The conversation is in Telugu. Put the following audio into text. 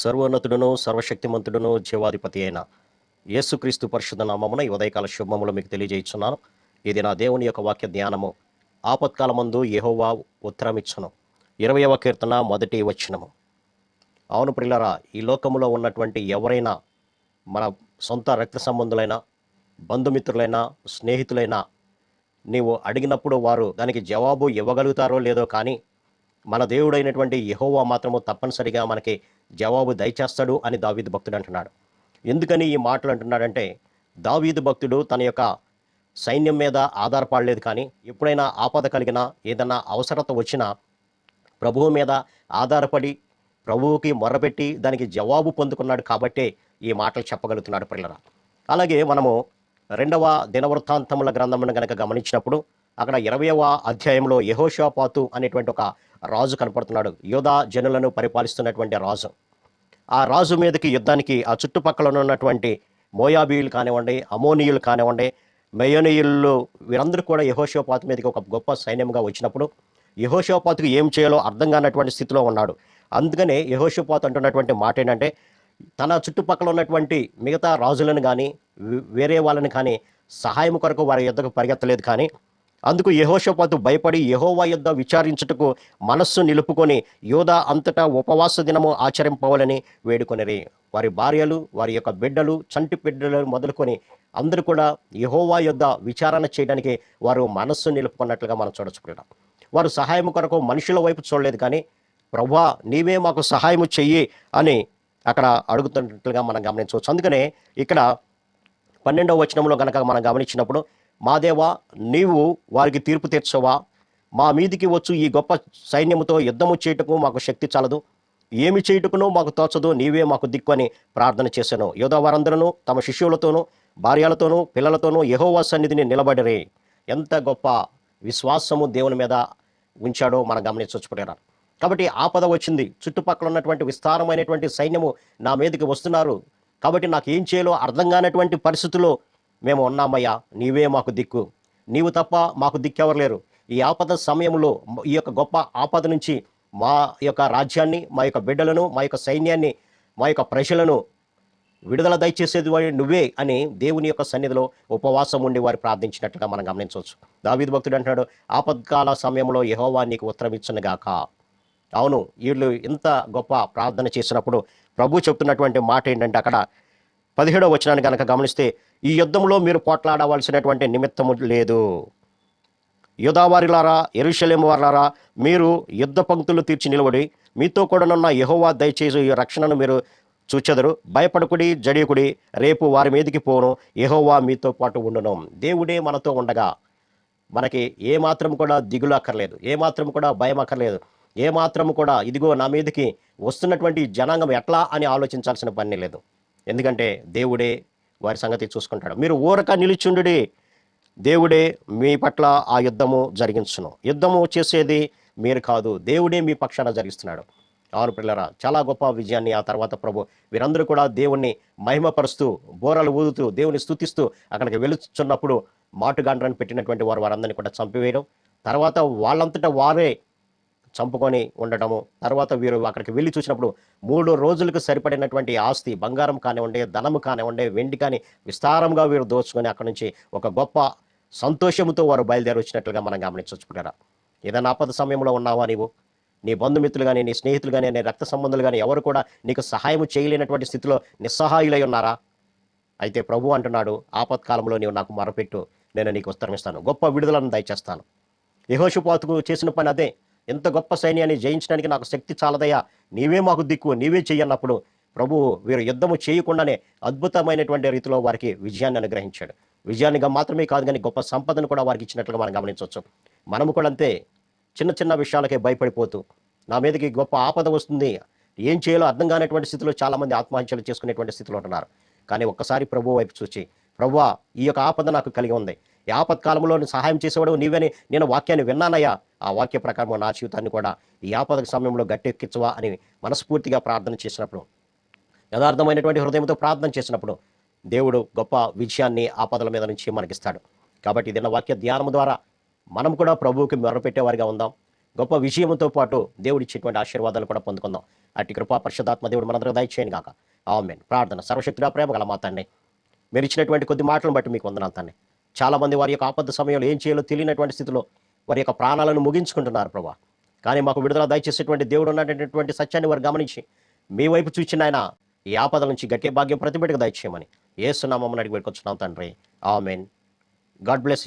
సర్వోన్నతుడును సర్వశక్తిమంతుడును జీవాధిపతి అయిన యేసుక్రీస్తు పరిశుద్ధ నామమున ఈ ఉదయకాల శుభములు మీకు తెలియజేస్తున్నాను. ఇది నా దేవుని యొక్క వాక్య ధ్యానము. ఆపత్కాలమందు యెహోవా ఉత్తరమిచ్చును. 20వ కీర్తన మొదటి వచనము. అవును ప్రియులారా, ఈ లోకములో ఉన్నటువంటి ఎవరైనా మన సొంత రక్త సంబంధులైన బంధుమిత్రులైనా స్నేహితులైనా నీవు అడిగినప్పుడు వారు దానికి జవాబు ఇవ్వగలుగుతారో లేదో కానీ మన దేవుడైనటువంటి యెహోవా మాత్రము తప్పనిసరిగా మనకి జవాబు దయచేస్తాడు అని దావీదు భక్తుడు అంటున్నాడు. ఎందుకని ఈ మాటలు అంటున్నాడంటే, దావీదు భక్తుడు తన యొక్క సైన్యం మీద ఆధారపడలేదు, కానీ ఎప్పుడైనా ఆపద కలిగినా ఏదైనా అవసరత వచ్చినా ప్రభువు మీద ఆధారపడి ప్రభువుకి మొర్రపెట్టి దానికి జవాబు పొందుకున్నాడు కాబట్టే ఈ మాటలు చెప్పగలుగుతున్నాడు ప్రియులారా. అలాగే మనము 2వ దినవృత్తాంతముల గ్రంథమును గనక గమనించినప్పుడు అక్కడ 20వ అధ్యాయంలో యెహోషాపాతు అనేటువంటి ఒక రాజు కనపడుతున్నాడు. యూదా జనులను పరిపాలిస్తున్నటువంటి రాజు. ఆ రాజు మీదకి యుద్ధానికి ఆ చుట్టుపక్కల ఉన్నటువంటి మోయాబీయులు కానివ్వండి, అమోనీయులు కానివ్వండి, మెయోనీయులు వీరందరూ కూడా యెహోషాపాతు మీదకి ఒక గొప్ప సైన్యంగా వచ్చినప్పుడు యెహోషాపాతుకు ఏం చేయాలో అర్థం కానటువంటి స్థితిలో ఉన్నాడు. అందుకనే యెహోషాపాతు అంటున్నటువంటి మాట ఏంటంటే, తన చుట్టుపక్కల ఉన్నటువంటి మిగతా రాజులను కానీ వేరే వాళ్ళని కానీ సహాయం కొరకు వారి యుద్ధకు పరిగెత్తలేదు, కానీ అందుకు యెహోషాపాతు భయపడి యెహోవా యుద్ధ విచారించుటకు మనస్సు నిలుపుకొని యూదా అంతటా ఉపవాస దినము ఆచరింపవాలని వేడుకొనిరి. వారి భార్యలు, వారి యొక్క బిడ్డలు, చంటి బిడ్డలు మొదలుకొని అందరూ కూడా యెహోవా యుద్ధ విచారణ చేయడానికి వారు మనస్సు నిలుపుకున్నట్లుగా మనం చూడొచ్చు. వారు సహాయం కొరకు మనుషుల వైపు చూడలేదు, కానీ ప్రభువా నీవే మాకు సహాయము చెయ్యి అని అక్కడ అడుగుతున్నట్లుగా మనం గమనించవచ్చు. అందుకనే ఇక్కడ 12వ వచనంలో కనుక మనం గమనించినప్పుడు, మా దేవా నీవు వారికి తీర్పు తీర్చవా, మా మీదికి వచ్చు ఈ గొప్ప సైన్యముతో యుద్ధము చేయుటకు మాకు శక్తి చాలదు, ఏమి చేయుటకునో మాకు తోచదు, నీవే మాకు దిక్కు అని ప్రార్థన చేశాను. యోధా వారందరూ తమ శిష్యులతోనూ భార్యలతోనూ పిల్లలతోనూ యెహోవా సన్నిధిని నిలబడిరే. ఎంత గొప్ప విశ్వాసము దేవుని మీద ఉంచాడో మనం గమనించవచ్చు. కాబట్టి ఆపద వచ్చింది, చుట్టుపక్కల ఉన్నటువంటి విస్తారమైనటువంటి సైన్యము నా మీదకి వస్తున్నారు, కాబట్టి నాకు ఏం చేయాలో అర్థం కానటువంటి పరిస్థితుల్లో మేము ఉన్నామయ్యా, నీవే మాకు దిక్కు, నీవు తప్ప మాకు దిక్కెవరు లేరు. ఈ ఆపద సమయంలో ఈ యొక్క గొప్ప ఆపద నుంచి మా యొక్క రాజ్యాన్ని, మా యొక్క బిడ్డలను, మా యొక్క సైన్యాన్ని, మా యొక్క ప్రజలను విడుదల దయచేసేది నువ్వే అని దేవుని యొక్క సన్నిధిలో ఉపవాసం ఉండి వారు ప్రార్థించినట్లుగా మనం గమనించవచ్చు. దావీదు భక్తుడు అంటున్నాడు, ఆపత్కాల సమయంలో యెహోవా నీకు ఉత్తరం ఇచ్చునుగాక. అవును, వీళ్ళు ఇంత గొప్ప ప్రార్థన చేసినప్పుడు ప్రభు చెప్తున్నటువంటి మాట ఏంటంటే, అక్కడ 17వ వచనాన్ని కనుక గమనిస్తే, ఈ యుద్ధంలో మీరు పోట్లాడవలసినటువంటి నిమిత్తము లేదు. యూదావారిలారా, యెరూషలేము వారిలారా, మీరు యుద్ధ పంక్తులు తీర్చి నిలబడి మీతో కూడానున్న యెహోవా దయచేసి ఈ రక్షణను మీరు చూచెదరు. భయపడకుడి, జడియకుడి, రేపు వారి మీదకి పోను, యెహోవా మీతో పాటు ఉండును. దేవుడే మనతో ఉండగా మనకి ఏమాత్రం కూడా దిగులు అక్కర్లేదు, ఏమాత్రం కూడా భయం అక్కర్లేదు, ఏమాత్రం కూడా ఇదిగో నా మీదకి వస్తున్నటువంటి జనాంగం ఎట్లా అని ఆలోచించాల్సిన పని లేదు. ఎందుకంటే దేవుడే వారి సంగతి చూసుకుంటాడు. మీరు ఊరక నిలిచుండుడి, దేవుడే మీ పట్ల ఆ యుద్ధము జరిగించును. యుద్ధము చేసేది మీరు కాదు, దేవుడే మీ పక్షాన జరిగిస్తున్నాడు. అవును పిల్లరా, చాలా గొప్ప విజయాన్ని ఆ తర్వాత ప్రభు వీరందరూ కూడా దేవుణ్ణి మహిమపరుస్తూ బోరలు ఊదుతూ దేవుని స్తుతిస్తూ అక్కడికి వెళుతున్నప్పుడు మాటుగాండ్రని పెట్టినటువంటి వారందరినీ కూడా చంపివేయడం, తర్వాత వాళ్ళంతటా వారే చంపుకొని ఉండటము, తర్వాత వీరు అక్కడికి వెళ్ళి చూసినప్పుడు 3 రోజులకు సరిపడినటువంటి ఆస్తి, బంగారం కానివ్వండి, ధనము కానివ్వండి, వెండి కానీ విస్తారంగా వీరు దోచుకొని అక్కడి నుంచి ఒక గొప్ప సంతోషంతో వారు బయలుదేరి వచ్చినట్లుగా మనం గమనించుకుంటారా. ఏదైనా ఆపద సమయంలో ఉన్నావా నీవు? నీ బంధుమిత్రులు కానీ, నీ స్నేహితులు కానీ, నీ రక్త సంబంధులు కానీ ఎవరు కూడా నీకు సహాయం చేయలేనటువంటి స్థితిలో నిస్సహాయులై ఉన్నారా? అయితే ప్రభు అంటున్నాడు, ఆపత్కాలంలో నీవు నాకు మొరపెట్టు, నేను నీకు ఉత్తరం ఇస్తాను, గొప్ప విడుదలను దయచేస్తాను. యెహోషాపాతుకు చేసిన పని అదే. ఎంత గొప్ప సైన్యాన్ని జయించడానికి నాకు శక్తి చాలదయ్యా, నీవే మాకు దిక్కు, నీవే చెయ్యన్నప్పుడు ప్రభువు వీరు యుద్ధము చేయకుండానే అద్భుతమైనటువంటి రీతిలో వారికి విజయాన్ని అనుగ్రహించాడు. విజయాన్ని మాత్రమే కాదు, కానీ గొప్ప సంపదను కూడా వారికి ఇచ్చినట్లుగా మనం గమనించవచ్చు. మనము కూడా అంతే, చిన్న చిన్న విషయాలకే భయపడిపోతూ నా మీదకి గొప్ప ఆపద వస్తుంది, ఏం చేయాలో అర్థం కానటువంటి స్థితిలో చాలామంది ఆత్మహత్యలు చేసుకునేటువంటి స్థితిలో ఉంటున్నారు. కానీ ఒక్కసారి ప్రభు వైపు చూచి, ప్రభువా ఈ యొక్క ఆపద నాకు కలిగి ఉంది, ఈ ఆపత్కాలంలో సహాయం చేసేవాడు నీవని నేను వాక్యాన్ని విన్నానయ్యా, ఆ వాక్య ప్రకారం నా జీవితాన్ని కూడా ఈ ఆపద సమయంలో గట్టెక్కించవా అని మనస్ఫూర్తిగా ప్రార్థన చేసినప్పుడు, యథార్థమైనటువంటి హృదయంతో ప్రార్థన చేసినప్పుడు దేవుడు గొప్ప విజయాన్ని ఆపదల మీద నుంచి మనకిస్తాడు. కాబట్టి ఇదిన్న వాక్య ధ్యానం ద్వారా మనం కూడా ప్రభువుకి మొరపెట్టేవారిగా ఉందాం. గొప్ప విజయంతో పాటు దేవుడు ఇచ్చేటువంటి ఆశీర్వాదాలు కూడా పొందుకుందాం. అట్టి కృపా పరిశుద్ధాత్మ దేవుడు మనందరూ దయచేయను గాక. ఆమేన్. ప్రార్థన. సర్వశక్తుడా ప్రేమ గల మా తండ్రి, మీరు ఇచ్చినటువంటి కొద్ది మాటలను బట్టి మీకు వందనాలు తండ్రి. చాలామంది వారి యొక్క ఆపద సమయంలో ఏం చేయాలో తెలియనటువంటి స్థితిలో వారి యొక్క ప్రాణాలను ముగించుకుంటున్నారు ప్రభా. కానీ మాకు విడుదల దయచేసేటువంటి దేవుడు ఉన్నటువంటి సత్యాన్ని వారు గమనించి మీ వైపు చూచిన ఆయన ఈ ఆపదల నుంచి గట్టే భాగ్యం ప్రతిబిడ్డకు దయచేయమని యేసు నామమున అడిగి పెట్టుకొచ్చున్నాం తండ్రి. ఆమేన్. God bless.